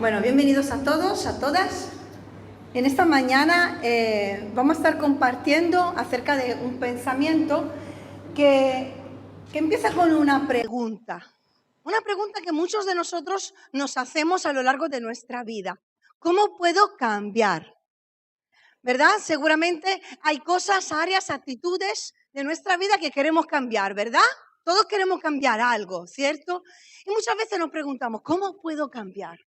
Bueno, bienvenidos a todos, a todas. En esta mañana vamos a estar compartiendo acerca de un pensamiento que empieza con una pregunta. Una pregunta que muchos de nosotros nos hacemos a lo largo de nuestra vida. ¿Cómo puedo cambiar? ¿Verdad? Seguramente hay cosas, áreas, actitudes de nuestra vida que queremos cambiar, ¿verdad? Todos queremos cambiar algo, ¿cierto? Y muchas veces nos preguntamos, ¿cómo puedo cambiar?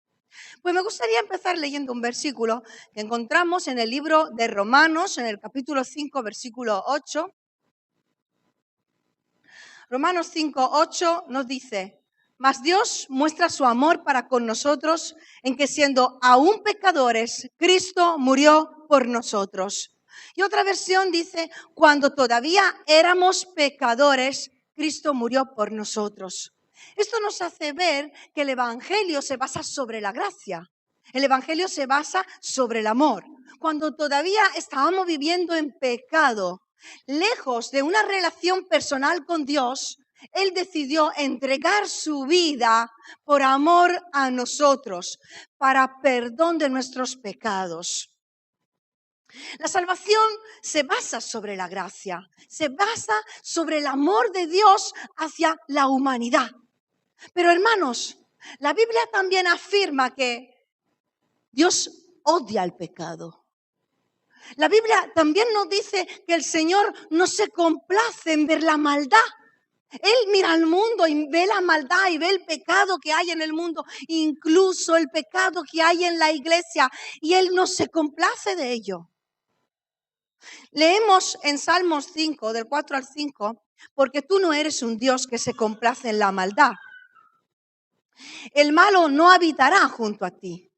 Pues me gustaría empezar leyendo un versículo que encontramos en el libro de Romanos, en el capítulo 5, versículo 8. Romanos 5, 8 nos dice: mas Dios muestra su amor para con nosotros en que siendo aún pecadores, Cristo murió por nosotros. Y otra versión dice: cuando todavía éramos pecadores, Cristo murió por nosotros. Esto nos hace ver que el Evangelio se basa sobre la gracia. El Evangelio se basa sobre el amor. Cuando todavía estábamos viviendo en pecado, lejos de una relación personal con Dios, Él decidió entregar su vida por amor a nosotros, para perdón de nuestros pecados. La salvación se basa sobre la gracia, se basa sobre el amor de Dios hacia la humanidad. Pero hermanos, la Biblia también afirma que Dios odia el pecado. La Biblia también nos dice que el Señor no se complace en ver la maldad. Él mira al mundo y ve la maldad y ve el pecado que hay en el mundo, incluso el pecado que hay en la iglesia, y Él no se complace de ello. Leemos en Salmos 5, del 4 al 5, porque tú no eres un Dios que se complace en la maldad. El malo no habitará junto a ti.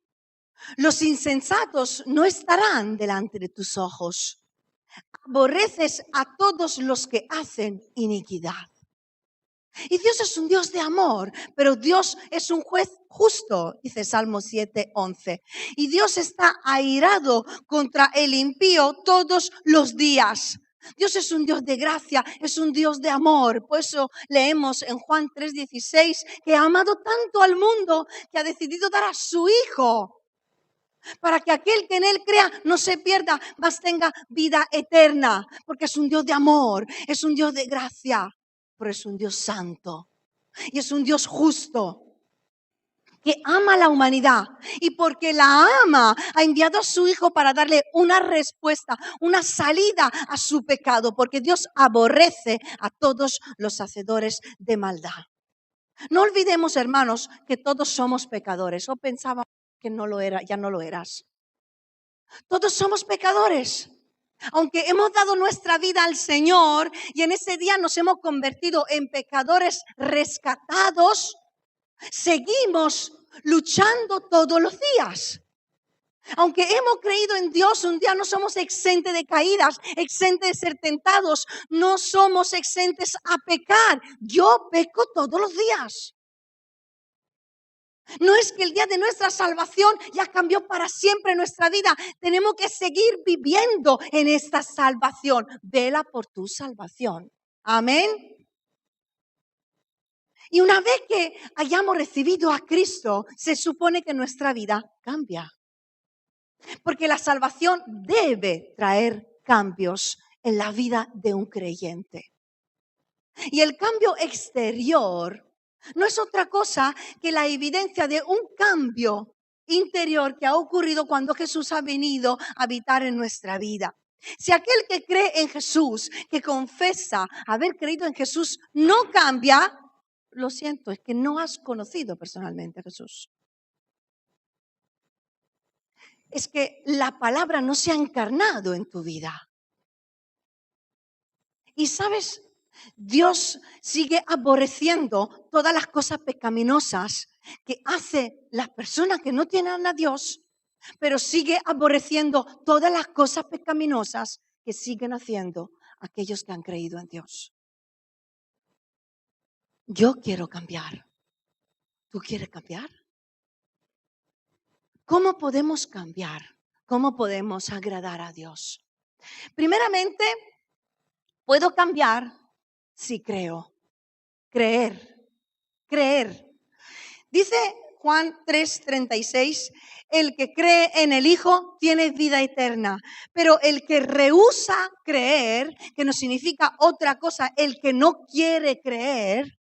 Los insensatos no estarán delante de tus ojos. Aborreces a todos los que hacen iniquidad. Y Dios es un Dios de amor, pero Dios es un juez justo, dice Salmo 7, 11. Y Dios está airado contra el impío todos los días. Dios es un Dios de gracia, es un Dios de amor. Por eso leemos en Juan 3:16 que ha amado tanto al mundo que ha decidido dar a su Hijo, para que aquel que en Él crea no se pierda, mas tenga vida eterna. Porque es un Dios de amor, es un Dios de gracia, pero es un Dios santo y es un Dios justo que ama a la humanidad. Y porque la ama, ha enviado a su Hijo para darle una respuesta, una salida a su pecado. Porque Dios aborrece a todos los hacedores de maldad. No olvidemos, hermanos, que todos somos pecadores. O pensábamos que no lo era, ya no lo eras. Todos somos pecadores. Aunque hemos dado nuestra vida al Señor y en ese día nos hemos convertido en pecadores rescatados, seguimos luchando todos los días. Aunque hemos creído en Dios, un día no somos exentes de caídas, exentes de ser tentados, no somos exentes a pecar. Yo peco todos los días. No es que el día de nuestra salvación ya cambió para siempre nuestra vida. Tenemos que seguir viviendo en esta salvación. Vela por tu salvación. Amén. Y una vez que hayamos recibido a Cristo, se supone que nuestra vida cambia. Porque la salvación debe traer cambios en la vida de un creyente. Y el cambio exterior no es otra cosa que la evidencia de un cambio interior que ha ocurrido cuando Jesús ha venido a habitar en nuestra vida. Si aquel que cree en Jesús, que confesa haber creído en Jesús, no cambia, lo siento, es que no has conocido personalmente a Jesús. Es que la palabra no se ha encarnado en tu vida. Y sabes, Dios sigue aborreciendo todas las cosas pecaminosas que hace las personas que no tienen a Dios, pero sigue aborreciendo todas las cosas pecaminosas que siguen haciendo aquellos que han creído en Dios. Yo quiero cambiar. ¿Tú quieres cambiar? ¿Cómo podemos cambiar? ¿Cómo podemos agradar a Dios? Primeramente, puedo cambiar si creo. Creer. Dice Juan 3:36, el que cree en el Hijo tiene vida eterna, pero el que rehúsa creer, que no significa otra cosa, el que no quiere creer,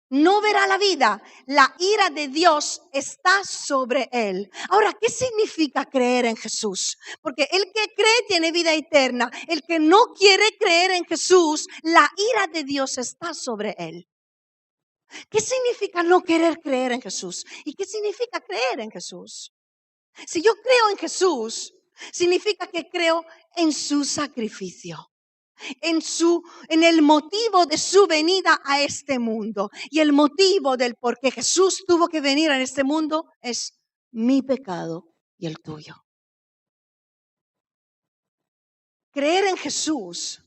no verá la vida. La ira de Dios está sobre él. Ahora, ¿qué significa creer en Jesús? Porque el que cree tiene vida eterna. El que no quiere creer en Jesús, la ira de Dios está sobre él. ¿Qué significa no querer creer en Jesús? ¿Y qué significa creer en Jesús? Si yo creo en Jesús, significa que creo en su sacrificio, en el motivo de su venida a este mundo. Y el motivo del por qué Jesús tuvo que venir a este mundo es mi pecado y el tuyo. Creer en Jesús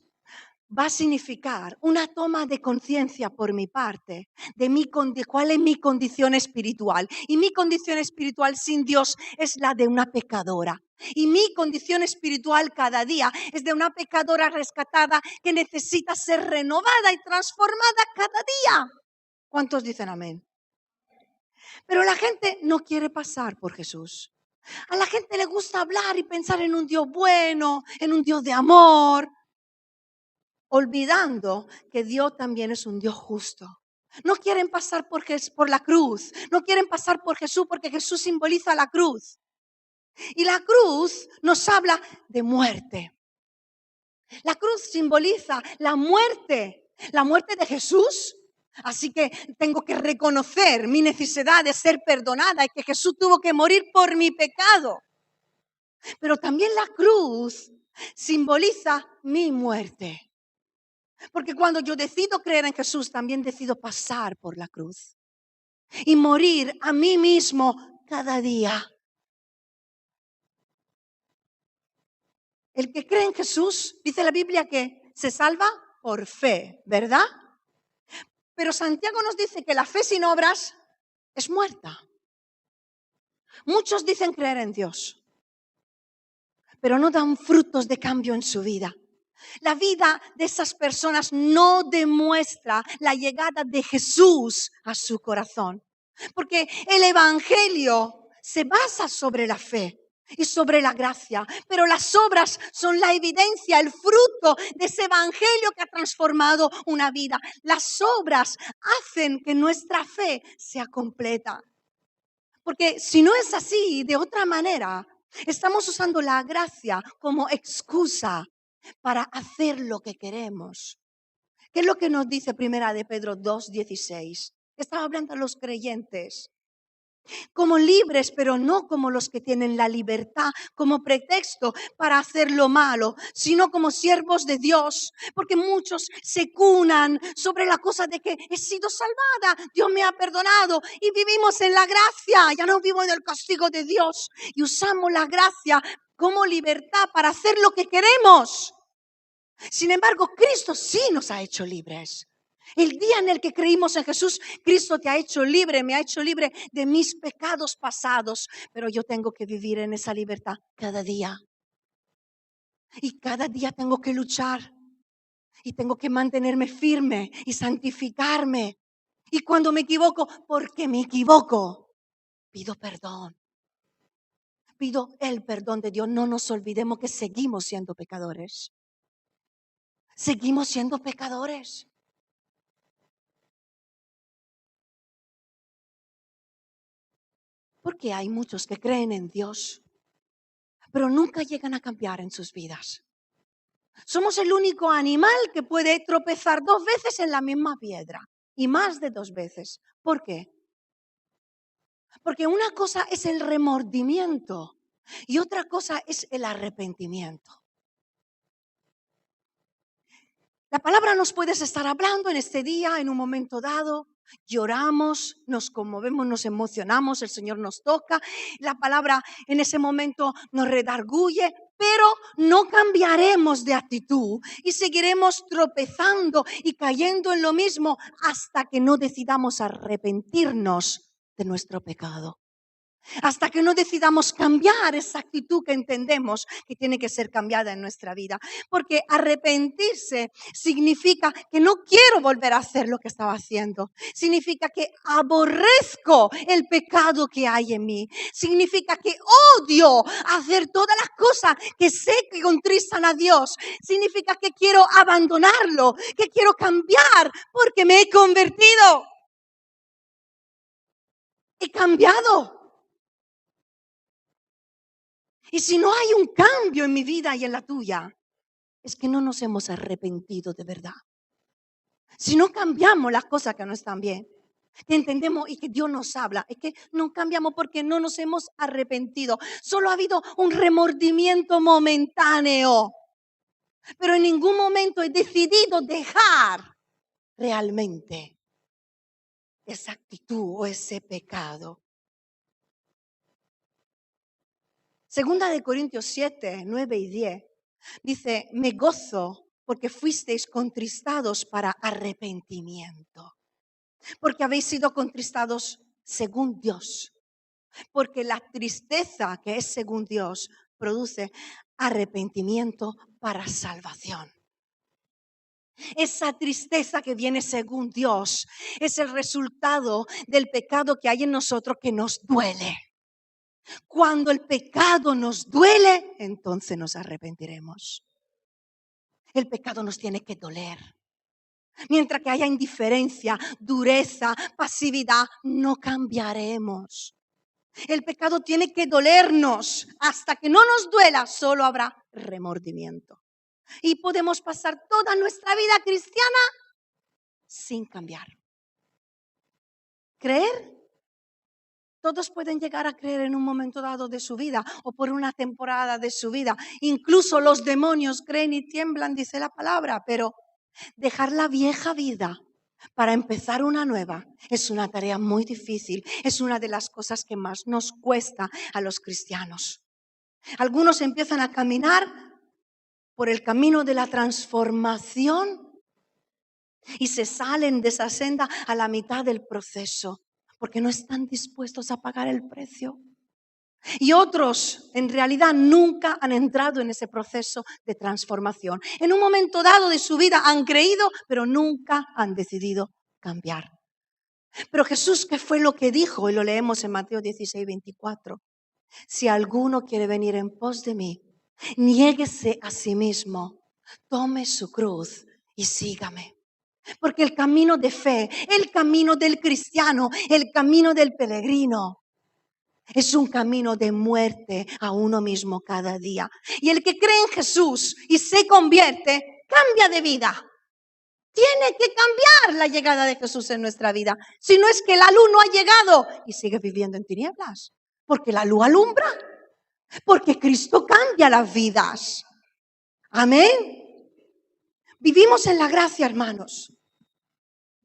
va a significar una toma de conciencia por mi parte de cuál es mi condición espiritual. Y mi condición espiritual sin Dios es la de una pecadora. Y mi condición espiritual cada día es de una pecadora rescatada que necesita ser renovada y transformada cada día. ¿Cuántos dicen amén? Pero la gente no quiere pasar por Jesús. A la gente le gusta hablar y pensar en un Dios bueno, en un Dios de amor, olvidando que Dios también es un Dios justo. No quieren pasar por la cruz, no quieren pasar por Jesús porque Jesús simboliza la cruz. Y la cruz nos habla de muerte. La cruz simboliza la muerte de Jesús. Así que tengo que reconocer mi necesidad de ser perdonada y que Jesús tuvo que morir por mi pecado. Pero también la cruz simboliza mi muerte. Porque cuando yo decido creer en Jesús, también decido pasar por la cruz y morir a mí mismo cada día. El que cree en Jesús, dice la Biblia que se salva por fe, ¿verdad? Pero Santiago nos dice que la fe sin obras es muerta. Muchos dicen creer en Dios, pero no dan frutos de cambio en su vida. La vida de esas personas no demuestra la llegada de Jesús a su corazón. Porque el evangelio se basa sobre la fe y sobre la gracia. Pero las obras son la evidencia, el fruto de ese evangelio que ha transformado una vida. Las obras hacen que nuestra fe sea completa. Porque si no es así, de otra manera, estamos usando la gracia como excusa para hacer lo que queremos. ¿Qué es lo que nos dice Primera de Pedro 2:16? Estaba hablando a los creyentes. Como libres, pero no como los que tienen la libertad como pretexto para hacer lo malo, sino como siervos de Dios. Porque muchos se cunan sobre la cosa de que he sido salvada, Dios me ha perdonado y vivimos en la gracia, ya no vivo en el castigo de Dios. Y usamos la gracia como libertad para hacer lo que queremos. Sin embargo, Cristo sí nos ha hecho libres. El día en el que creímos en Jesús, Cristo te ha hecho libre, me ha hecho libre de mis pecados pasados. Pero yo tengo que vivir en esa libertad cada día. Y cada día tengo que luchar. Y tengo que mantenerme firme y santificarme. Y cuando me equivoco, porque me equivoco, pido perdón. Pido el perdón de Dios. No nos olvidemos que seguimos siendo pecadores. Seguimos siendo pecadores. Porque hay muchos que creen en Dios, pero nunca llegan a cambiar en sus vidas. Somos el único animal que puede tropezar 2 veces en la misma piedra y más de 2 veces. ¿Por qué? Porque una cosa es el remordimiento y otra cosa es el arrepentimiento. La palabra nos puedes estar hablando en este día, en un momento dado. Lloramos, nos conmovemos, nos emocionamos, el Señor nos toca. La palabra en ese momento nos redarguye, pero no cambiaremos de actitud y seguiremos tropezando y cayendo en lo mismo hasta que no decidamos arrepentirnos de nuestro pecado. hasta que no decidamos cambiar esa actitud que entendemos que tiene que ser cambiada en nuestra vida. Porque arrepentirse significa que no quiero volver a hacer lo que estaba haciendo. Significa que aborrezco el pecado que hay en mí. Significa que odio hacer todas las cosas que sé que contristan a Dios. Significa que quiero abandonarlo, que quiero cambiar porque me he convertido. He cambiado. Y si no hay un cambio en mi vida y en la tuya, es que no nos hemos arrepentido de verdad. Si no cambiamos las cosas que no están bien, que entendemos y que Dios nos habla, es que no cambiamos porque no nos hemos arrepentido. Solo ha habido un remordimiento momentáneo, pero en ningún momento he decidido dejar realmente esa actitud o ese pecado. Segunda de Corintios 7, 9 y 10 dice, me gozo porque fuisteis contristados para arrepentimiento, porque habéis sido contristados según Dios, porque la tristeza que es según Dios produce arrepentimiento para salvación. Esa tristeza que viene según Dios es el resultado del pecado que hay en nosotros que nos duele. Cuando el pecado nos duele, entonces nos arrepentiremos. El pecado nos tiene que doler. Mientras que haya indiferencia, dureza, pasividad, no cambiaremos. El pecado tiene que dolernos. Hasta que no nos duela, solo habrá remordimiento. Y podemos pasar toda nuestra vida cristiana sin cambiar. Creer. Todos pueden llegar a creer en un momento dado de su vida o por una temporada de su vida. Incluso los demonios creen y tiemblan, dice la palabra, pero dejar la vieja vida para empezar una nueva es una tarea muy difícil. Es una de las cosas que más nos cuesta a los cristianos. Algunos empiezan a caminar por el camino de la transformación y se salen de esa senda a la mitad del proceso, porque no están dispuestos a pagar el precio. Y otros, en realidad, nunca han entrado en ese proceso de transformación. En un momento dado de su vida han creído, pero nunca han decidido cambiar. Pero Jesús, ¿qué fue lo que dijo? Y lo leemos en Mateo 16, 24. Si alguno quiere venir en pos de mí, niéguese a sí mismo, tome su cruz y sígame. Porque el camino de fe, el camino del cristiano, el camino del peregrino, es un camino de muerte a uno mismo cada día. Y el que cree en Jesús y se convierte, cambia de vida. Tiene que cambiar la llegada de Jesús en nuestra vida. Si no es que la luz no ha llegado y sigue viviendo en tinieblas. Porque la luz alumbra. Porque Cristo cambia las vidas. Amén. Vivimos en la gracia, hermanos.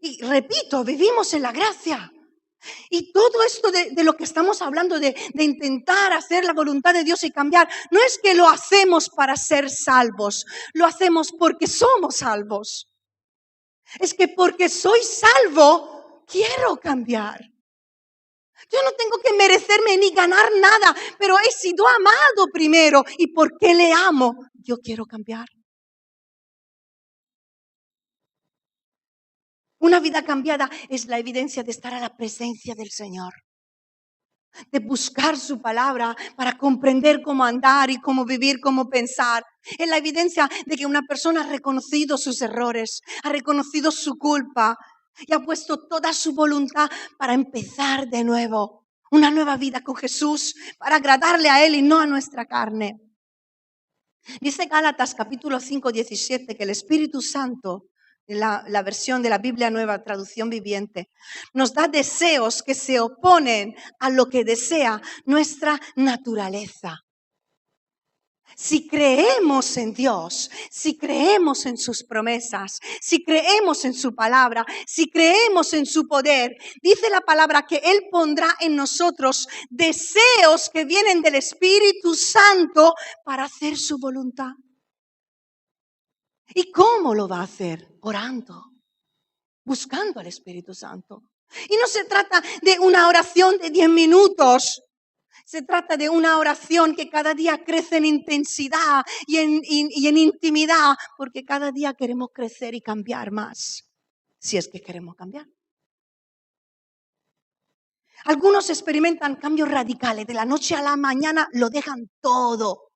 Y repito, vivimos en la gracia. Y todo esto de lo que estamos hablando, de intentar hacer la voluntad de Dios y cambiar, no es que lo hacemos para ser salvos, lo hacemos porque somos salvos. Es que porque soy salvo, quiero cambiar. Yo no tengo que merecerme ni ganar nada, pero he sido amado primero. Y porque le amo, yo quiero cambiar. Una vida cambiada es la evidencia de estar a la presencia del Señor, de buscar su palabra para comprender cómo andar y cómo vivir, cómo pensar. Es la evidencia de que una persona ha reconocido sus errores, ha reconocido su culpa y ha puesto toda su voluntad para empezar de nuevo. Una nueva vida con Jesús para agradarle a Él y no a nuestra carne. Dice Gálatas capítulo 5, 17 que el Espíritu Santo, la versión de la Biblia Nueva, traducción viviente, nos da deseos que se oponen a lo que desea nuestra naturaleza. Si creemos en Dios, si creemos en sus promesas, si creemos en su palabra, si creemos en su poder, dice la palabra que Él pondrá en nosotros deseos que vienen del Espíritu Santo para hacer su voluntad. ¿Y cómo lo va a hacer? Orando, buscando al Espíritu Santo. Y no se trata de una oración de 10 minutos. Se trata de una oración que cada día crece en intensidad y en intimidad, porque cada día queremos crecer y cambiar más, si es que queremos cambiar. Algunos experimentan cambios radicales, de la noche a la mañana lo dejan todo.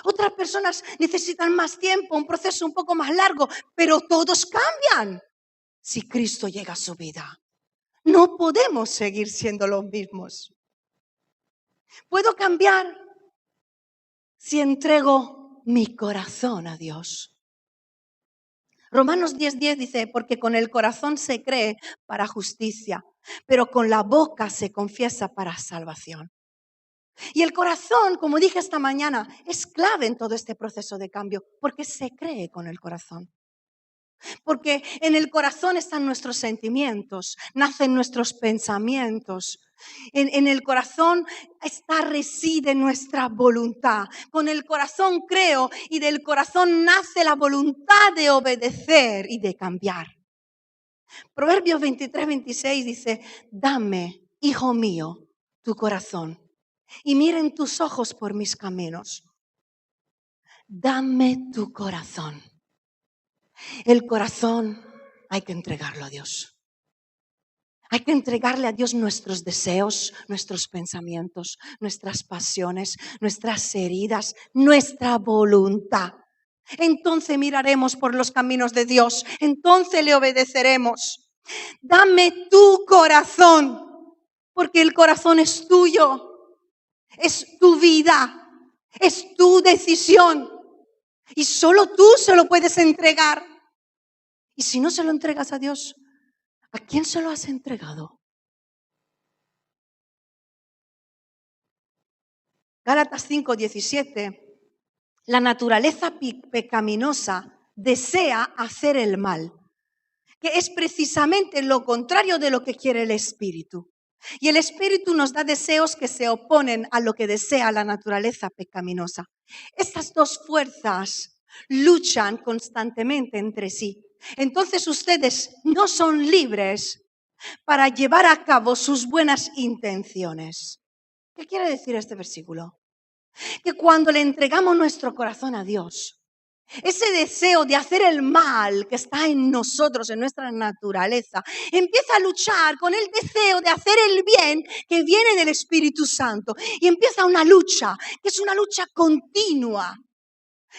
Otras personas necesitan más tiempo, un proceso un poco más largo, pero todos cambian si Cristo llega a su vida. No podemos seguir siendo los mismos. ¿Puedo cambiar si entrego mi corazón a Dios? Romanos 10:10 dice, porque con el corazón se cree para justicia, pero con la boca se confiesa para salvación. Y el corazón, como dije esta mañana, es clave en todo este proceso de cambio, porque se cree con el corazón. Porque en el corazón están nuestros sentimientos, nacen nuestros pensamientos. En el corazón reside nuestra voluntad. Con el corazón creo y del corazón nace la voluntad de obedecer y de cambiar. Proverbios 23:26 dice, dame, hijo mío, tu corazón y miren tus ojos por mis caminos. Dame tu corazón. El corazón hay que entregarlo a Dios. Hay que entregarle a Dios nuestros deseos, nuestros pensamientos, nuestras pasiones, nuestras heridas, nuestra voluntad. Entonces miraremos por los caminos de Dios. Entonces le obedeceremos. Dame tu corazón, porque el corazón es tuyo. Es tu vida. Es tu decisión. Y solo tú se lo puedes entregar. Y si no se lo entregas a Dios, ¿a quién se lo has entregado? Gálatas 5:17. La naturaleza pecaminosa desea hacer el mal, que es precisamente lo contrario de lo que quiere el Espíritu. Y el Espíritu nos da deseos que se oponen a lo que desea la naturaleza pecaminosa. Estas dos fuerzas luchan constantemente entre sí. Entonces ustedes no son libres para llevar a cabo sus buenas intenciones. ¿Qué quiere decir este versículo? Que cuando le entregamos nuestro corazón a Dios, ese deseo de hacer el mal que está en nosotros, en nuestra naturaleza, empieza a luchar con el deseo de hacer el bien que viene del Espíritu Santo. Y empieza una lucha, que es una lucha continua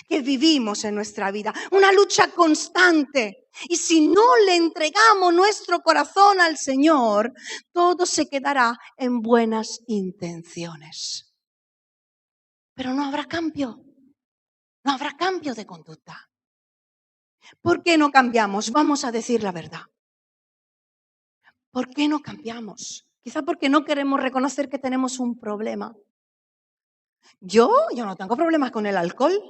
que vivimos en nuestra vida, una lucha constante. Y si no le entregamos nuestro corazón al Señor, todo se quedará en buenas intenciones. Pero no habrá cambio. No habrá cambio de conducta. ¿Por qué no cambiamos? Vamos a decir la verdad. ¿Por qué no cambiamos? Quizá porque no queremos reconocer que tenemos un problema. Yo no tengo problemas con el alcohol,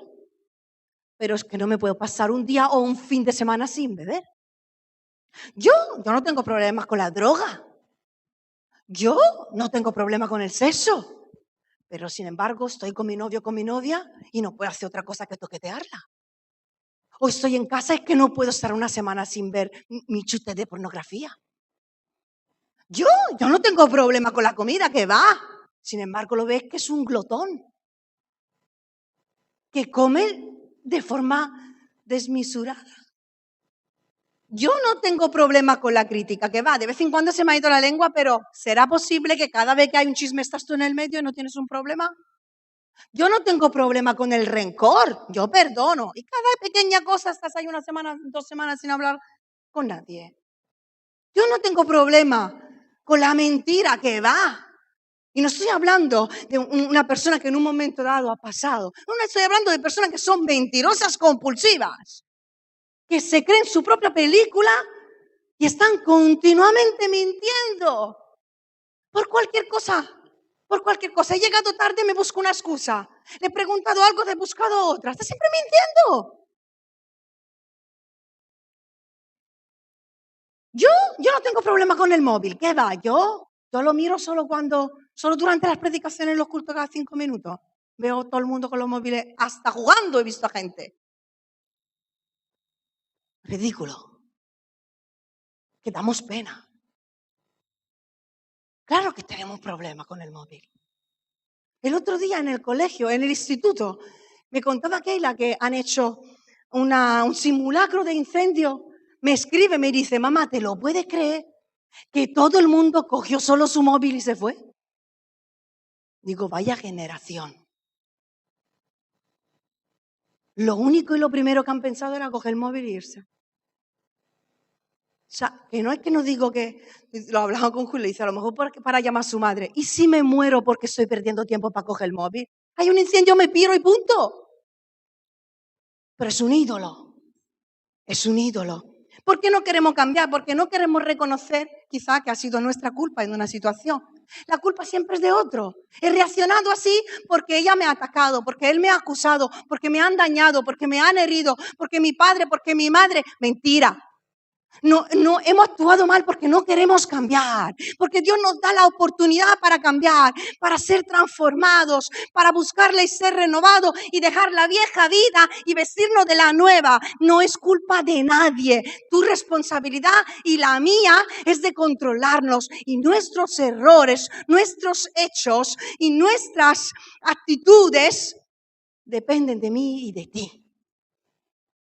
pero es que no me puedo pasar un día o un fin de semana sin beber. Yo no tengo problemas con la droga. Yo no tengo problemas con el sexo. Pero sin embargo estoy con mi novio o con mi novia y no puedo hacer otra cosa que toquetearla. O estoy en casa y es que no puedo estar una semana sin ver mi chute de pornografía. Yo no tengo problema con la comida, que va. Sin embargo, lo ves que es un glotón, que come de forma desmesurada. Yo no tengo problema con la crítica, que va. De vez en cuando se me ha ido la lengua, pero ¿será posible que cada vez que hay un chisme estás tú en el medio y no tienes un problema? Yo no tengo problema con el rencor, yo perdono. Y cada pequeña cosa estás ahí una semana, 2 semanas sin hablar con nadie. Yo no tengo problema con la mentira, que va. Y no estoy hablando de una persona que en un momento dado ha pasado. No estoy hablando de personas que son mentirosas compulsivas, que se creen su propia película y están continuamente mintiendo por cualquier cosa. Por cualquier cosa. He llegado tarde, me busco una excusa. Le he preguntado algo, he buscado otra. Está siempre mintiendo. Yo no tengo problema con el móvil. ¿Qué va? Yo lo miro solo durante las predicaciones, los cultos cada 5 minutos. Veo todo el mundo con los móviles, hasta jugando he visto a gente. Ridículo. Que damos pena. Claro que tenemos problemas con el móvil. El otro día en el colegio, en el instituto, me contaba Keila que han hecho un simulacro de incendio. Me escribe, me dice, mamá, ¿te lo puedes creer? Que todo el mundo cogió solo su móvil y se fue. Digo, vaya generación. Lo único y lo primero que han pensado era coger el móvil e irse. O sea, que no es que no digo que, lo hablaba con Julio, dice, a lo mejor para llamar a su madre. ¿Y si me muero porque estoy perdiendo tiempo para coger el móvil? Hay un incendio, me piro y punto. Pero es un ídolo. Es un ídolo. ¿Por qué no queremos cambiar? Porque no queremos reconocer quizá que ha sido nuestra culpa en una situación. La culpa siempre es de otro. He reaccionado así porque ella me ha atacado, porque él me ha acusado, porque me han dañado, porque me han herido, porque mi padre, porque mi madre. Mentira. No hemos actuado mal porque no queremos cambiar, porque Dios nos da la oportunidad para cambiar, para ser transformados, para buscarle y ser renovados y dejar la vieja vida y vestirnos de la nueva. No es culpa de nadie. Tu responsabilidad y la mía es de controlarnos, y nuestros errores, nuestros hechos y nuestras actitudes dependen de mí y de ti.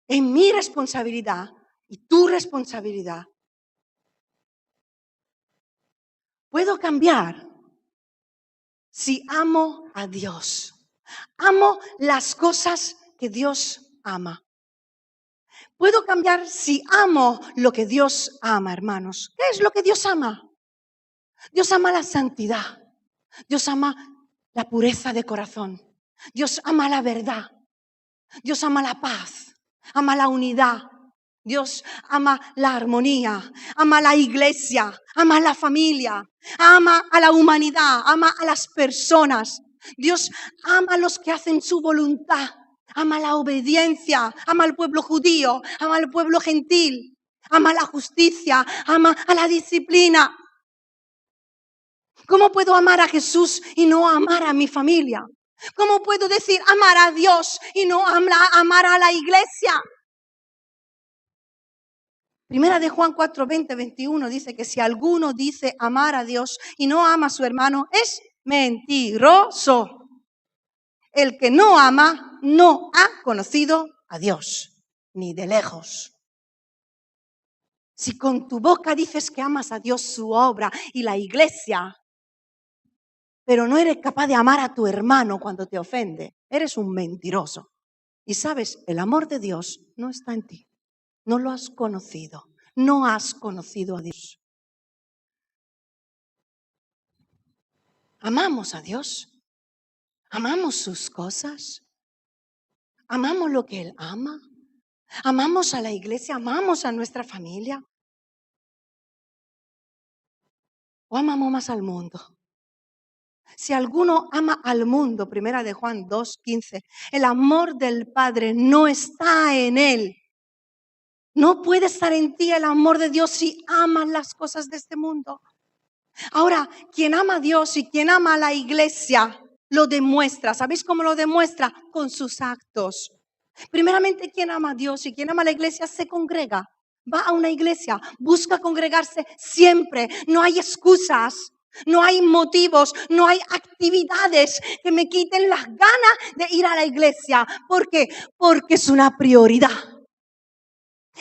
Es mi responsabilidad y tu responsabilidad. Puedo cambiar si amo a Dios. Amo las cosas que Dios ama. Puedo cambiar si amo lo que Dios ama, hermanos. ¿Qué es lo que Dios ama? Dios ama la santidad. Dios ama la pureza de corazón. Dios ama la verdad. Dios ama la paz. Ama la unidad. Dios ama la armonía, ama la iglesia, ama la familia, ama a la humanidad, ama a las personas. Dios ama a los que hacen su voluntad, ama la obediencia, ama al pueblo judío, ama al pueblo gentil, ama la justicia, ama a la disciplina. ¿Cómo puedo amar a Jesús y no amar a mi familia? ¿Cómo puedo decir amar a Dios y no amar a la iglesia? Primera de Juan 4, 20, 21 dice que si alguno dice amar a Dios y no ama a su hermano, es mentiroso. El que no ama no ha conocido a Dios, ni de lejos. Si con tu boca dices que amas a Dios, su obra y la iglesia, pero no eres capaz de amar a tu hermano cuando te ofende, eres un mentiroso. Y sabes, el amor de Dios no está en ti. No lo has conocido. No has conocido a Dios. Amamos a Dios. Amamos sus cosas. Amamos lo que Él ama. Amamos a la iglesia. Amamos a nuestra familia. ¿O amamos más al mundo? Si alguno ama al mundo, primera de Juan 2:15, el amor del Padre no está en él. No puede estar en ti el amor de Dios si amas las cosas de este mundo. Ahora, quien ama a Dios y quien ama a la iglesia, lo demuestra. ¿Sabéis cómo lo demuestra? Con sus actos. Primeramente, quien ama a Dios y quien ama a la iglesia se congrega. Va a una iglesia, busca congregarse siempre. No hay excusas, no hay motivos, no hay actividades que me quiten las ganas de ir a la iglesia. ¿Por qué? Porque es una prioridad.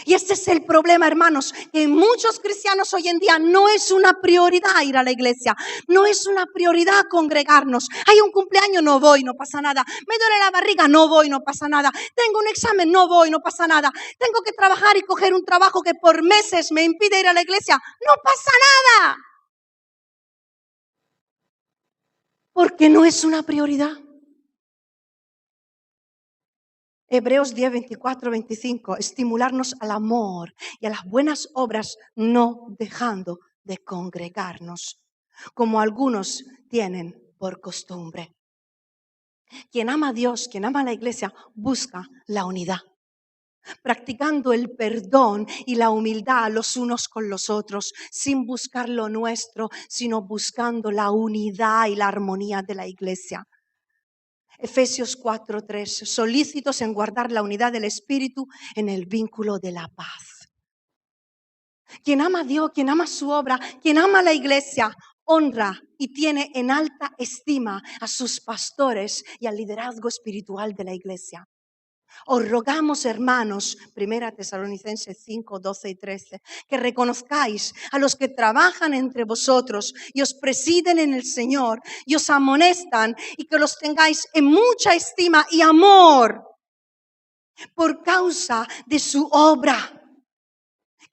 Y este es el problema, hermanos, que muchos cristianos hoy en día no es una prioridad ir a la iglesia, no es una prioridad congregarnos. Hay un cumpleaños, no voy, no pasa nada. Me duele la barriga, no voy, no pasa nada. Tengo un examen, no voy, no pasa nada. Tengo que trabajar y coger un trabajo que por meses me impide ir a la iglesia, no pasa nada. Porque no es una prioridad. Hebreos 10, 24, 25, estimularnos al amor y a las buenas obras, no dejando de congregarnos, como algunos tienen por costumbre. Quien ama a Dios, quien ama a la iglesia, busca la unidad, practicando el perdón y la humildad los unos con los otros, sin buscar lo nuestro, sino buscando la unidad y la armonía de la iglesia. Efesios 4:3, solícitos en guardar la unidad del Espíritu en el vínculo de la paz. Quien ama a Dios, quien ama su obra, quien ama a la iglesia, honra y tiene en alta estima a sus pastores y al liderazgo espiritual de la iglesia. Os rogamos, hermanos, 1 Tesalonicenses 5, 12 y 13, que reconozcáis a los que trabajan entre vosotros y os presiden en el Señor y os amonestan, y que los tengáis en mucha estima y amor por causa de su obra.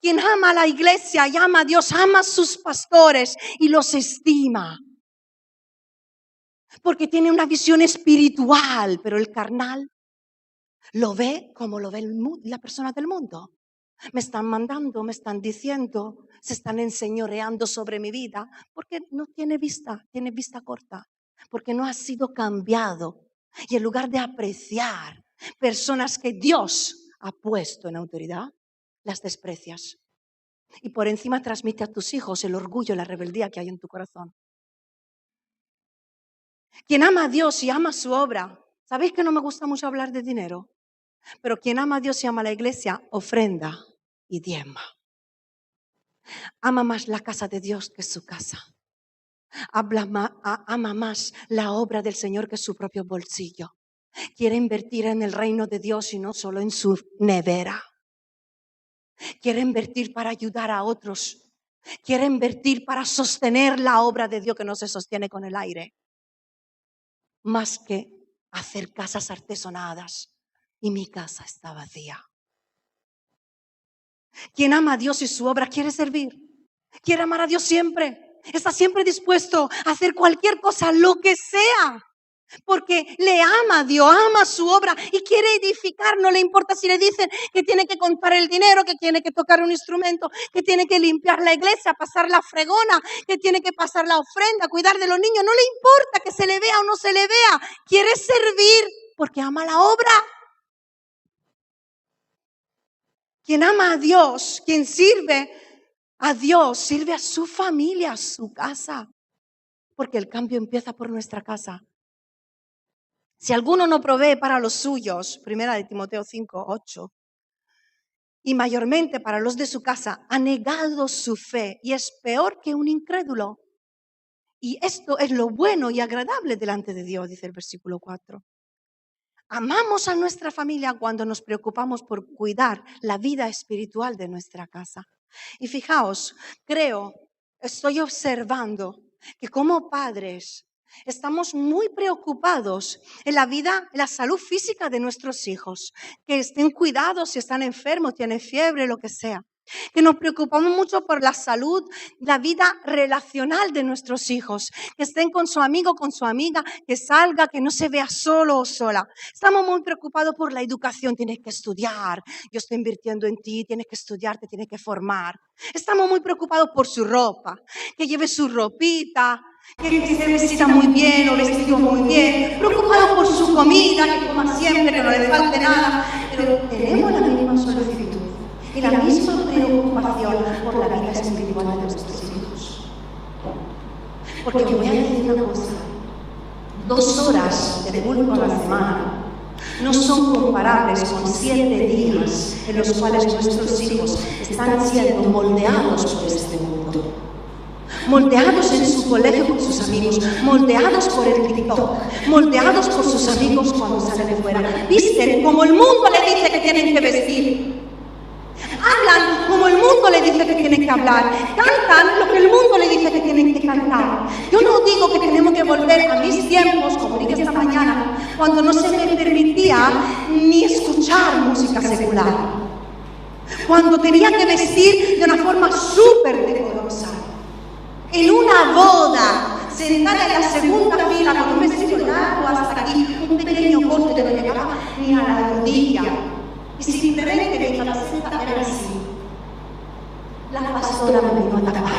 Quien ama a la iglesia y ama a Dios, ama a sus pastores y los estima. Porque tiene una visión espiritual, pero el carnal lo ve como lo ve la persona del mundo. Me están mandando, me están diciendo, se están enseñoreando sobre mi vida, porque no tiene vista corta, porque no ha sido cambiado. Y en lugar de apreciar personas que Dios ha puesto en autoridad, las desprecias. Y por encima transmite a tus hijos el orgullo y la rebeldía que hay en tu corazón. Quien ama a Dios y ama su obra, ¿sabéis que no me gusta mucho hablar de dinero? Pero quien ama a Dios y ama a la iglesia, ofrenda y diezma. Ama más la casa de Dios que su casa. Ama más la obra del Señor que su propio bolsillo. Quiere invertir en el reino de Dios y no solo en su nevera. Quiere invertir para ayudar a otros. Quiere invertir para sostener la obra de Dios que no se sostiene con el aire. Más que hacer casas artesonadas. Y mi casa está vacía. Quien ama a Dios y su obra quiere servir. Quiere amar a Dios siempre. Está siempre dispuesto a hacer cualquier cosa, lo que sea. Porque le ama a Dios, ama su obra y quiere edificar. No le importa si le dicen que tiene que contar el dinero, que tiene que tocar un instrumento, que tiene que limpiar la iglesia, pasar la fregona, que tiene que pasar la ofrenda, cuidar de los niños. No le importa que se le vea o no se le vea. Quiere servir porque ama la obra. Quien ama a Dios, quien sirve a Dios, sirve a su familia, a su casa. Porque el cambio empieza por nuestra casa. Si alguno no provee para los suyos, 1 Timoteo 5, 8, y mayormente para los de su casa, ha negado su fe y es peor que un incrédulo. Y esto es lo bueno y agradable delante de Dios, dice el versículo 4. Amamos a nuestra familia cuando nos preocupamos por cuidar la vida espiritual de nuestra casa. Y fijaos, estoy observando que como padres estamos muy preocupados en la vida, en la salud física de nuestros hijos, que estén cuidados si están enfermos, tienen fiebre, lo que sea. Que nos preocupamos mucho por la salud, la vida relacional de nuestros hijos, que estén con su amigo, con su amiga, que salga, que no se vea solo o sola. Estamos muy preocupados por la educación, tienes que estudiar, yo estoy invirtiendo en ti, tienes que estudiar, te tienes que formar. Estamos muy preocupados por su ropa, que lleve su ropita, que se vestida muy bien o vestido muy bien, preocupados por su comida, que coma siempre, que no le falte nada, pero tenemos la misma solicitud y la misma preocupación por la vida espiritual de nuestros hijos. Porque os voy a decir una cosa, 2 horas de culto a la semana no son comparables con 7 días en los cuales nuestros hijos están siendo moldeados por este mundo. Moldeados en su colegio por sus amigos, moldeados por el TikTok, moldeados por sus amigos cuando salen de fuera. Visten como el mundo le dice que tienen que vestir. Hablan como el mundo le dice que tienen que hablar. Cantan lo que el mundo le dice que tienen que cantar. Yo no digo que tenemos que volver a mis tiempos, como dije esta mañana, cuando no se me permitía ni escuchar música secular. Cuando tenía que vestir de una forma súper decorosa. En una boda, sentada en la segunda fila con un vestido largo hasta aquí, un pequeño corte que no llegaba ni a la rodilla. Y simplemente mi camiseta era así. La pastora me vino a atacar.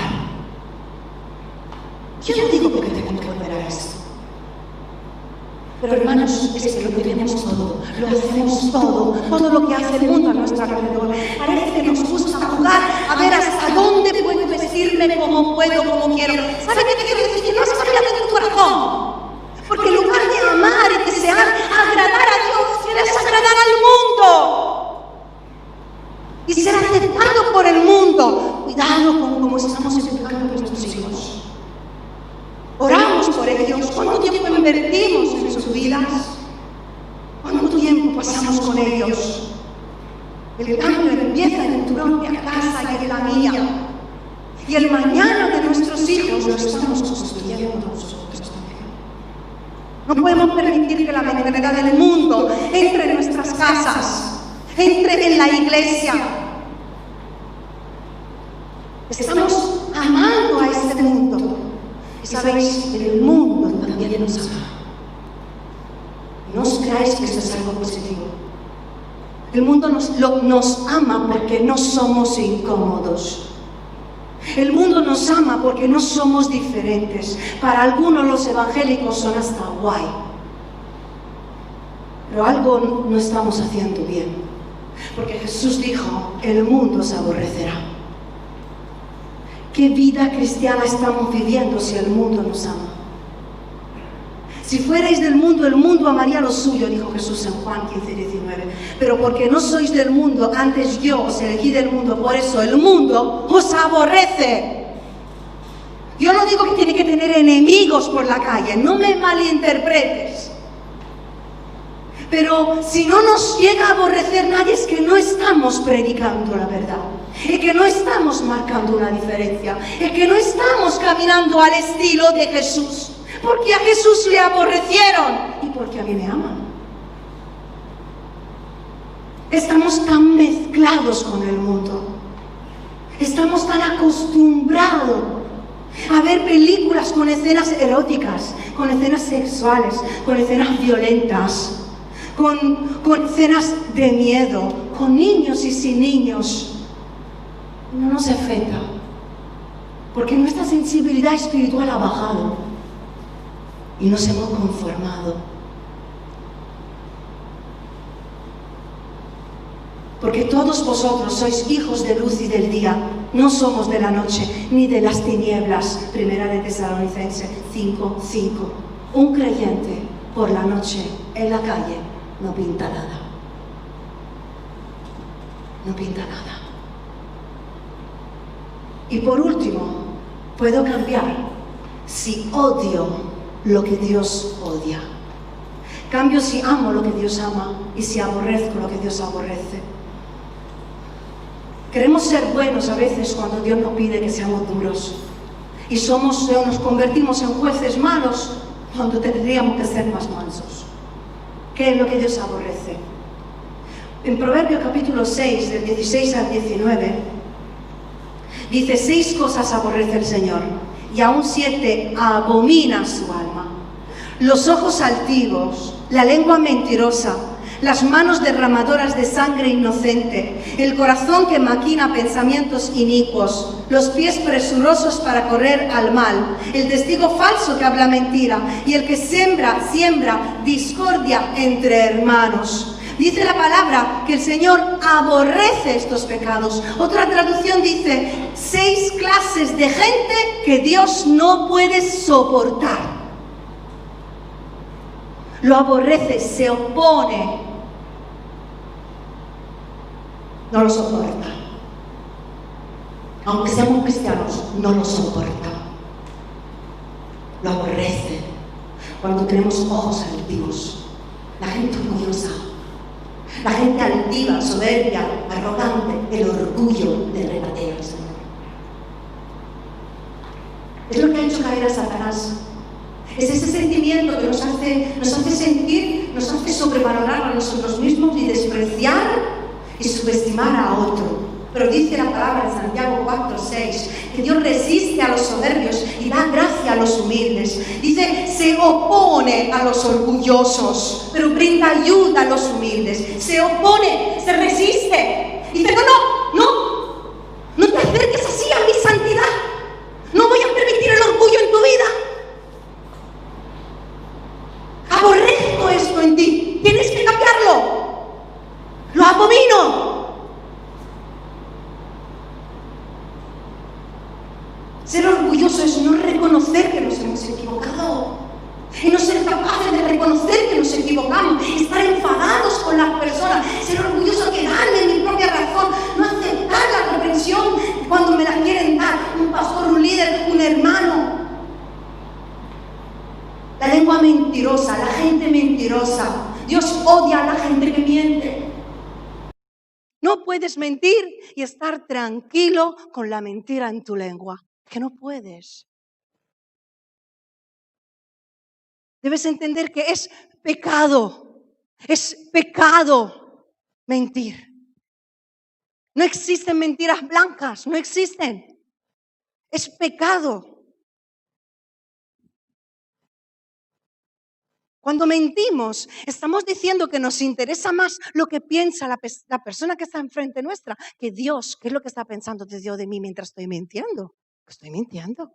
Yo no digo que tenemos que volver a eso. Pero hermanos, es que lo tenemos todo, lo hacemos todo lo que hace el mundo a nuestro alrededor. Parece que nos gusta jugar a ver hasta dónde puedo vestirme, cómo puedo, como quiero. ¿Sabe qué te quiero decir? Que no has cambiado tu corazón. Porque en lugar de amar y desear agradar a Dios, quieres agradar al mundo. Y ser aceptado por el mundo. Cuidado con cómo estamos educando a nuestros hijos. ellos? ¿Cuánto tiempo invertimos en sus vidas? ¿Cuánto tiempo pasamos con ellos? El cambio empieza en tu propia casa y en la mía. Y el mañana de nuestros hijos lo estamos construyendo nosotros también. No podemos permitir que la mentalidad del mundo entre en nuestras casas, entre en la iglesia. Estamos amando a este mundo. Y sabéis, el mundo también nos ama. No os creáis que esto es algo positivo. El mundo nos ama porque no somos incómodos. El mundo nos ama porque no somos diferentes. Para algunos los evangélicos son hasta guay. Pero algo no estamos haciendo bien. Porque Jesús dijo, el mundo os aborrecerá. ¿Qué vida cristiana estamos viviendo si el mundo nos ama? Si fuerais del mundo, el mundo amaría lo suyo, dijo Jesús en Juan 15:19. Pero porque no sois del mundo, antes yo os elegí del mundo, por eso el mundo os aborrece. Yo no digo que tiene que tener enemigos por la calle, no me malinterpretes. Pero si no nos llega a aborrecer nadie, es que no estamos predicando la verdad. Es que no estamos marcando una diferencia. Es que no estamos caminando al estilo de Jesús. Porque a Jesús le aborrecieron y porque a mí me aman. Estamos tan mezclados con el mundo. Estamos tan acostumbrados a ver películas con escenas eróticas, con escenas sexuales, con escenas violentas, con escenas de miedo, con niños y sin niños. No nos afecta, porque nuestra sensibilidad espiritual ha bajado y nos hemos conformado. Porque todos vosotros sois hijos de luz y del día, no somos de la noche ni de las tinieblas. Primera de Tesalonicenses 5:5. Un creyente por la noche en la calle no pinta nada. No pinta nada. Y por último, puedo cambiar si odio lo que Dios odia. Cambio si amo lo que Dios ama y si aborrezco lo que Dios aborrece. Queremos ser buenos a veces cuando Dios nos pide que seamos duros. Y nos convertimos en jueces malos cuando tendríamos que ser más mansos. ¿Qué es lo que Dios aborrece? En Proverbios capítulo 6, del 16 al 19, dice: 6 cosas aborrece el Señor, y aún 7 abomina su alma: los ojos altivos, la lengua mentirosa, las manos derramadoras de sangre inocente, el corazón que maquina pensamientos inicuos, los pies presurosos para correr al mal, el testigo falso que habla mentira, y el que siembra discordia entre hermanos. Dice la palabra que el Señor aborrece estos pecados. Otra traducción dice 6 clases de gente que Dios no puede soportar. Lo aborrece, se opone. No lo soporta. Aunque seamos cristianos, no lo soporta. Lo aborrece. Cuando tenemos ojos altivos, la gente orgullosa, la gente altiva, soberbia, arrogante, el orgullo de repatea al Señor. Es lo que ha hecho caer a Satanás. Es ese sentimiento que nos hace sentir, nos hace sobrevalorar a nosotros mismos y despreciar y subestimar a otro. Pero dice la palabra en Santiago 4:6 que Dios resiste a los soberbios y da gracia a los humildes. Dice, se opone a los orgullosos, pero brinda ayuda a los humildes. Se opone, se resiste. Dice, no te acerques así a mi santidad. No voy a permitir el orgullo en tu vida. Aborrezco esto en ti. Tienes que cambiarlo. Lo abomino. Ser orgulloso es no reconocer que nos hemos equivocado. Y no ser capaces de reconocer que nos equivocamos. Estar enfadados con las personas. Ser orgulloso, quedarme en mi propia razón. No aceptar la reprensión cuando me la quieren dar. Un pastor, un líder, un hermano. La lengua mentirosa, la gente mentirosa. Dios odia a la gente que miente. No puedes mentir y estar tranquilo con la mentira en tu lengua. Que no puedes. Debes entender que es pecado mentir. No existen mentiras blancas, no existen. Es pecado. Cuando mentimos, estamos diciendo que nos interesa más lo que piensa la persona que está enfrente nuestra que Dios. ¿Qué es lo que está pensando Dios de mí mientras estoy mintiendo? Estoy mintiendo.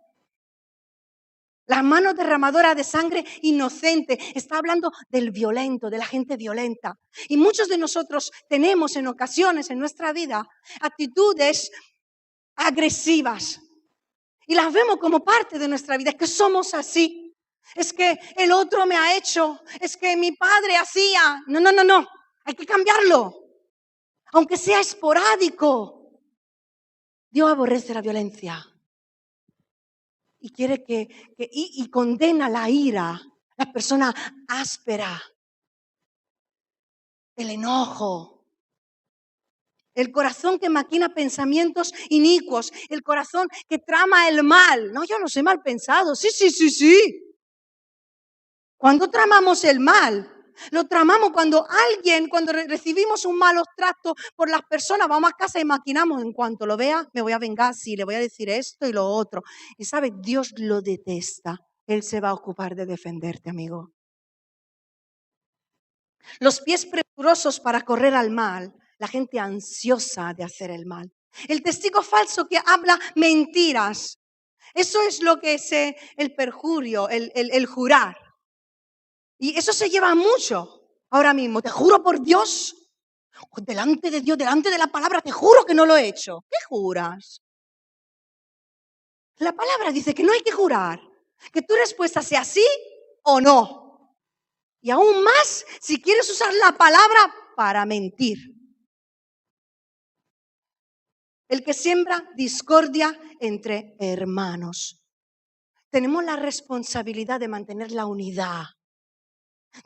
La mano derramadora de sangre inocente está hablando del violento, de la gente violenta. Y muchos de nosotros tenemos en ocasiones en nuestra vida actitudes agresivas. Y las vemos como parte de nuestra vida. Es que somos así. Es que el otro me ha hecho. Es que mi padre hacía. No. Hay que cambiarlo. Aunque sea esporádico. Dios aborrece la violencia. Y quiere y condena la ira, la persona áspera, el enojo, el corazón que maquina pensamientos inicuos, el corazón que trama el mal. No, yo no soy mal pensado. Sí. Cuando tramamos el mal, lo tramamos cuando recibimos un malo trato por las personas, vamos a casa y maquinamos, en cuanto lo vea, me voy a vengar, sí, le voy a decir esto y lo otro. Y sabes, Dios lo detesta. Él se va a ocupar de defenderte, amigo. Los pies presurosos para correr al mal, la gente ansiosa de hacer el mal. El testigo falso que habla mentiras. Eso es lo que es el perjurio, el jurar. Y eso se lleva mucho ahora mismo. Te juro por Dios, delante de Dios, delante de la palabra, te juro que no lo he hecho. ¿Qué juras? La palabra dice que no hay que jurar, que tu respuesta sea sí o no. Y aún más si quieres usar la palabra para mentir. El que siembra discordia entre hermanos. Tenemos la responsabilidad de mantener la unidad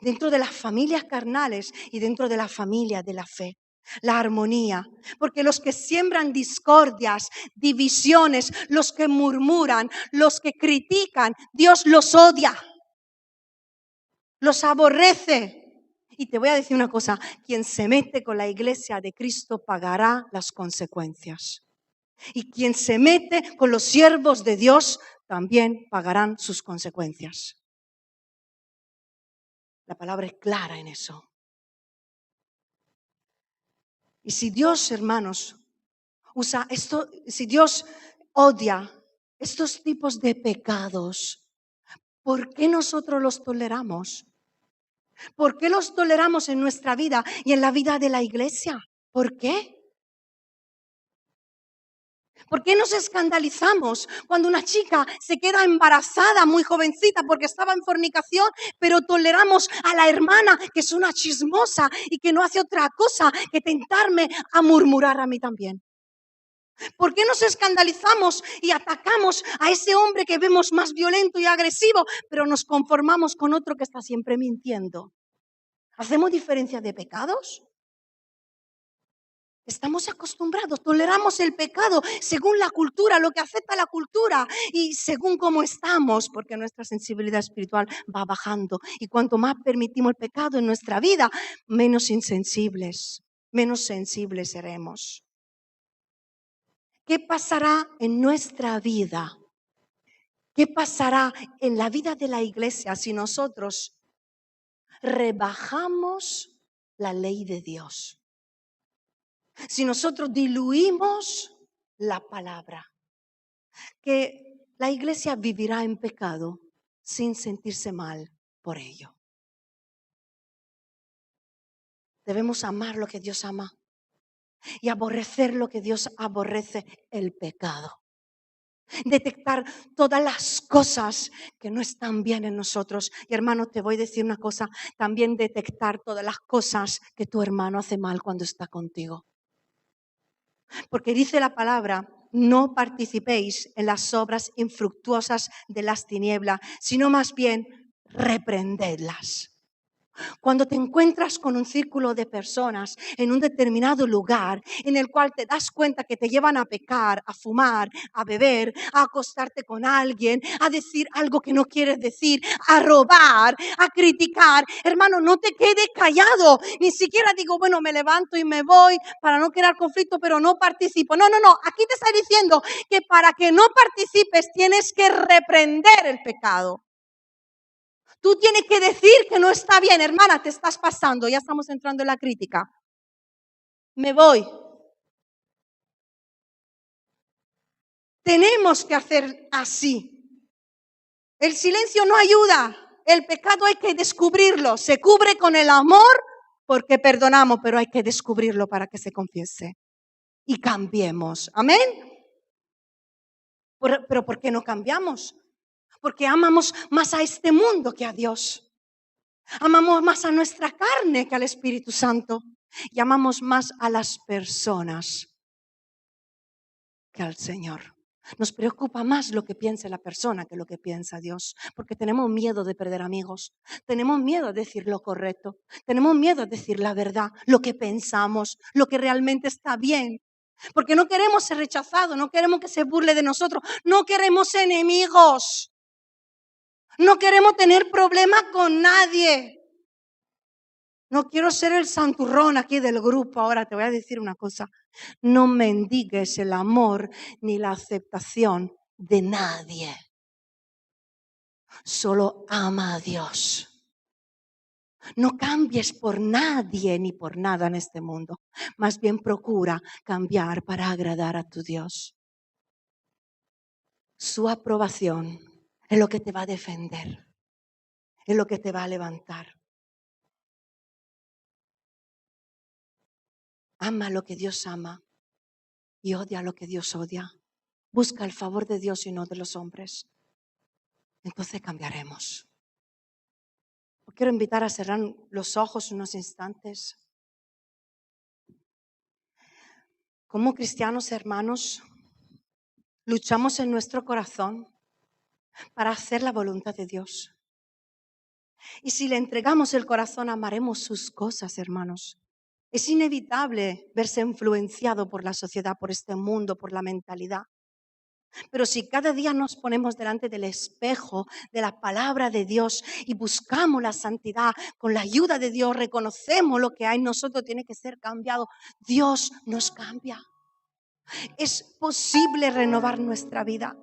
dentro de las familias carnales y dentro de la familia de la fe. La armonía, porque los que siembran discordias, divisiones, los que murmuran, los que critican, Dios los odia, los aborrece. Y te voy a decir una cosa, quien se mete con la iglesia de Cristo pagará las consecuencias. Y quien se mete con los siervos de Dios también pagarán sus consecuencias. La palabra es clara en eso. Y si Dios, hermanos, usa esto, si Dios odia estos tipos de pecados, ¿por qué nosotros los toleramos? ¿Por qué los toleramos en nuestra vida y en la vida de la iglesia? ¿Por qué? ¿Por qué nos escandalizamos cuando una chica se queda embarazada muy jovencita porque estaba en fornicación, pero toleramos a la hermana que es una chismosa y que no hace otra cosa que tentarme a murmurar a mí también? ¿Por qué nos escandalizamos y atacamos a ese hombre que vemos más violento y agresivo, pero nos conformamos con otro que está siempre mintiendo? ¿Hacemos diferencia de pecados? Estamos acostumbrados, toleramos el pecado según la cultura, lo que acepta la cultura y según cómo estamos, porque nuestra sensibilidad espiritual va bajando. Y cuanto más permitimos el pecado en nuestra vida, menos insensibles, menos sensibles seremos. ¿Qué pasará en nuestra vida? ¿Qué pasará en la vida de la iglesia si nosotros rebajamos la ley de Dios? Si nosotros diluimos la palabra, que la iglesia vivirá en pecado sin sentirse mal por ello. Debemos amar lo que Dios ama y aborrecer lo que Dios aborrece, el pecado. Detectar todas las cosas que no están bien en nosotros. Y hermano, te voy a decir una cosa, también detectar todas las cosas que tu hermano hace mal cuando está contigo. Porque dice la palabra, no participéis en las obras infructuosas de las tinieblas, sino más bien reprendedlas. Cuando te encuentras con un círculo de personas en un determinado lugar en el cual te das cuenta que te llevan a pecar, a fumar, a beber, a acostarte con alguien, a decir algo que no quieres decir, a robar, a criticar, hermano, no te quedes callado. Ni siquiera digo, bueno, me levanto y me voy para no crear conflicto, pero no participo. No, aquí te está diciendo que para que no participes tienes que reprender el pecado. Tú tienes que decir que no está bien, hermana, te estás pasando, ya estamos entrando en la crítica. Me voy. Tenemos que hacer así. El silencio no ayuda. El pecado hay que descubrirlo. Se cubre con el amor porque perdonamos, pero hay que descubrirlo para que se confiese. Y cambiemos. Amén. Pero ¿por qué no cambiamos? Porque amamos más a este mundo que a Dios. Amamos más a nuestra carne que al Espíritu Santo. Y amamos más a las personas que al Señor. Nos preocupa más lo que piense la persona que lo que piensa Dios. Porque tenemos miedo de perder amigos. Tenemos miedo de decir lo correcto. Tenemos miedo de decir la verdad, lo que pensamos, lo que realmente está bien. Porque no queremos ser rechazados, no queremos que se burle de nosotros, no queremos enemigos. No queremos tener problemas con nadie. No quiero ser el santurrón aquí del grupo. Ahora te voy a decir una cosa. No mendigues el amor ni la aceptación de nadie. Solo ama a Dios. No cambies por nadie ni por nada en este mundo. Más bien procura cambiar para agradar a tu Dios. Su aprobación es lo que te va a defender. Es lo que te va a levantar. Ama lo que Dios ama y odia lo que Dios odia. Busca el favor de Dios y no de los hombres. Entonces cambiaremos. Os quiero invitar a cerrar los ojos unos instantes. Como cristianos, hermanos, luchamos en nuestro corazón para hacer la voluntad de Dios. Y si le entregamos el corazón, amaremos sus cosas, hermanos. Es inevitable verse influenciado por la sociedad, por este mundo, por la mentalidad. Pero si cada día nos ponemos delante del espejo de la palabra de Dios y buscamos la santidad con la ayuda de Dios, reconocemos lo que hay en nosotros tiene que ser cambiado, Dios nos cambia. Es posible renovar nuestra vida.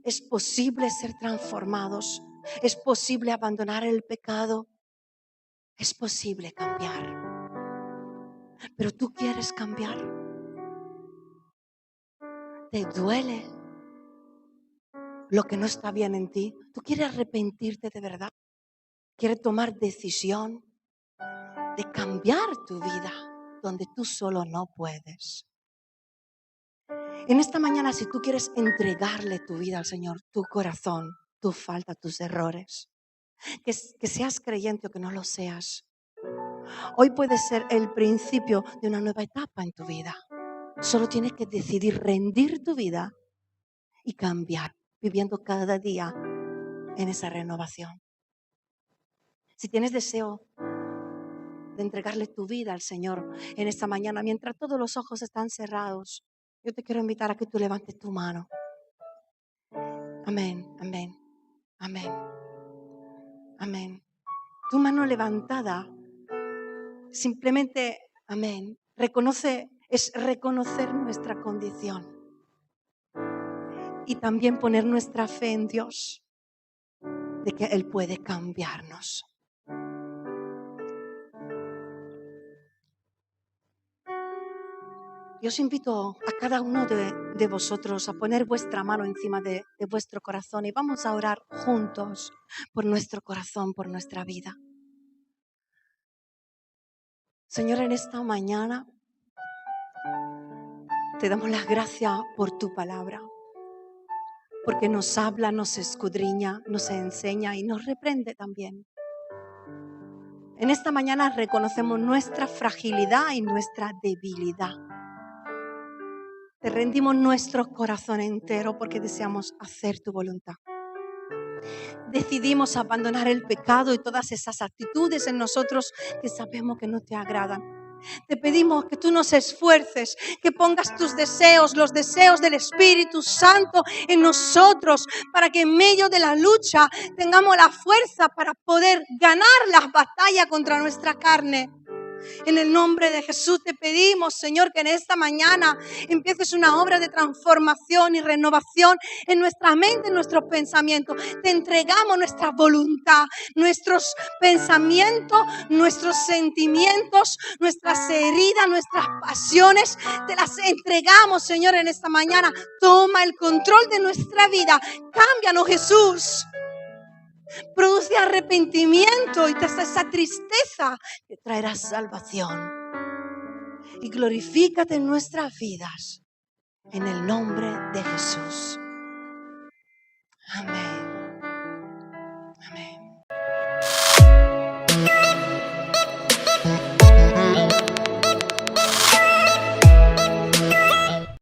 Es posible ser transformados. Es posible abandonar el pecado. Es posible cambiar. Pero tú quieres cambiar. Te duele lo que no está bien en ti. Tú quieres arrepentirte de verdad. Quieres tomar decisión de cambiar tu vida donde tú solo no puedes. En esta mañana, si tú quieres entregarle tu vida al Señor, tu corazón, tu falta, tus errores, que seas creyente o que no lo seas, hoy puede ser el principio de una nueva etapa en tu vida. Solo tienes que decidir rendir tu vida y cambiar, viviendo cada día en esa renovación. Si tienes deseo de entregarle tu vida al Señor en esta mañana, mientras todos los ojos están cerrados, yo te quiero invitar a que tú levantes tu mano. Amén, amén, amén, amén. Tu mano levantada, simplemente, amén, es reconocer nuestra condición y también poner nuestra fe en Dios de que Él puede cambiarnos. Yo os invito a cada uno de vosotros a poner vuestra mano encima de vuestro corazón y vamos a orar juntos por nuestro corazón, por nuestra vida. Señor, en esta mañana te damos las gracias por tu palabra, porque nos habla, nos escudriña, nos enseña y nos reprende también. En esta mañana reconocemos nuestra fragilidad y nuestra debilidad. Te rendimos nuestro corazón entero porque deseamos hacer tu voluntad. Decidimos abandonar el pecado y todas esas actitudes en nosotros que sabemos que no te agradan. Te pedimos que tú nos esfuerces, que pongas tus deseos, los deseos del Espíritu Santo en nosotros, para que en medio de la lucha tengamos la fuerza para poder ganar las batallas contra nuestra carne. En el nombre de Jesús te pedimos, Señor, que en esta mañana empieces una obra de transformación y renovación en nuestra mente, en nuestros pensamientos. Te entregamos nuestra voluntad, nuestros pensamientos, nuestros sentimientos, nuestras heridas, nuestras pasiones. Te las entregamos, Señor, en esta mañana. Toma el control de nuestra vida. Cámbianos, Jesús. Produce arrepentimiento y esa tristeza que traerá salvación. Y glorifícate en nuestras vidas. En el nombre de Jesús. Amén. Amén.